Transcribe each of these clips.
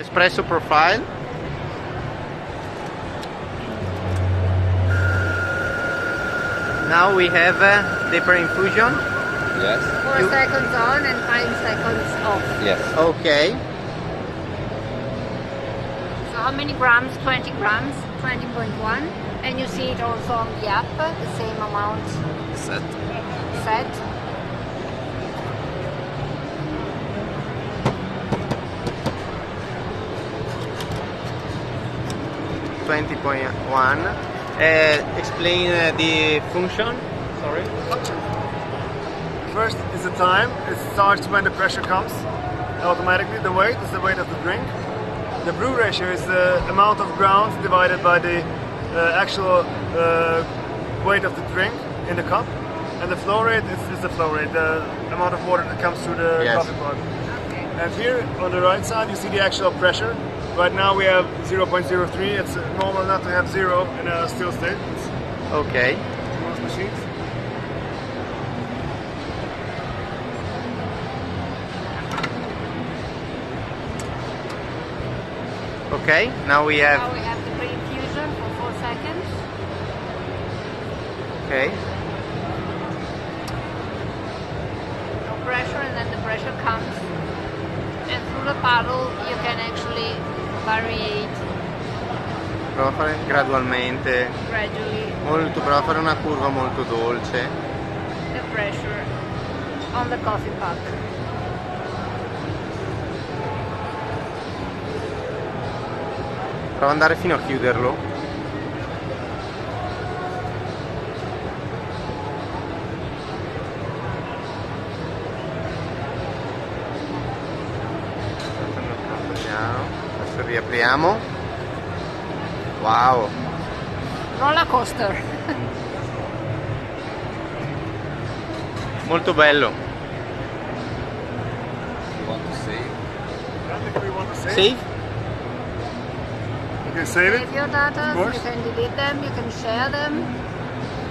espresso profile. Now we have the pre-infusion. Yes. 4 seconds on and 5 seconds off. Yes. Okay. So how many grams? 20 grams, 20.1. And you see it also on the app, the same amount Set. set. Explain the function. Sorry. First is the time. It starts when the pressure comes automatically. The weight is the weight of the drink. The brew ratio is the amount of grounds divided by the actual weight of the drink in the cup. And the flow rate is the flow rate, the amount of water that comes through the coffee pot. Okay. And here on the right side you see the actual pressure. Right now we have 0.03. It's normal not to have 0 in a still state. It's Okay. most machines. Okay. Now we have. Now we have the pre-infusion for 4 seconds. Okay. No pressure, and then the pressure comes. And through the paddle you can actually variate Prova a fare gradualmente. gradually Prova a fare una curva molto dolce. the pressure on the coffee pot. Prova ad andare fino a chiuderlo. Adesso riapriamo. Wow. Roller coaster. Molto bello. You want to save? And if we want to save, Save? you can save it. Save your data, Of course. you can delete them, you can share them.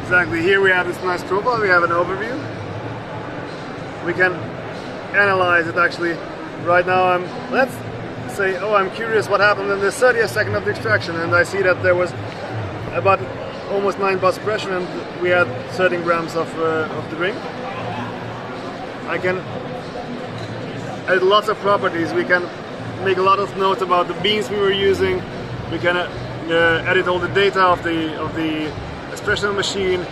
Exactly. Here we have this nice profile. We have an overview. We can analyze it actually. Right now let's say, oh, I'm curious what happened in the 30th second of the extraction, and I see that there was about almost 9 bars pressure and we had 13 grams of the drink. I can add lots of properties. We can make a lot of notes about the beans we were using. We can edit all the data of the espresso machine,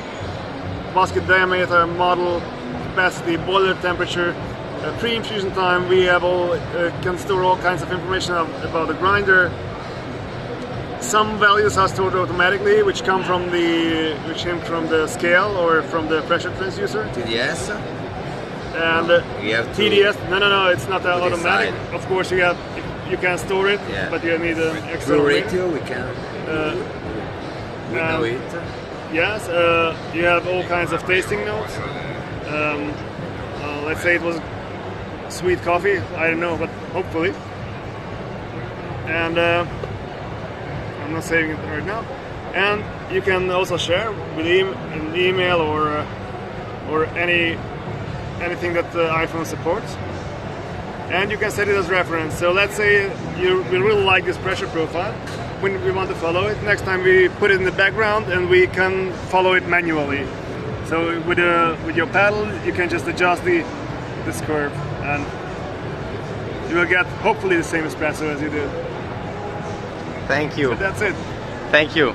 basket diameter, model, capacity, boiler temperature, pre-infusion time. We have can store all kinds of information about the grinder. Some values are stored automatically, which came from the scale or from the pressure transducer. TDS? And You have to TDS, no, it's not automatic. decide. Of course, you can store it, Yeah. but you need an extra Brew weight. ratio, we can. We know it. Yes, you have all kinds of tasting notes. Let's say it was sweet coffee, I don't know, but hopefully. And I'm not saving it right now. And you can also share with an email or anything that the iPhone supports. And you can set it as reference. So let's say we really like this pressure profile. When we want to follow it, next time we put it in the background and we can follow it manually. So with your paddle, you can just adjust this curve and you will get hopefully the same espresso as you did. Thank you. So that's it. Thank you.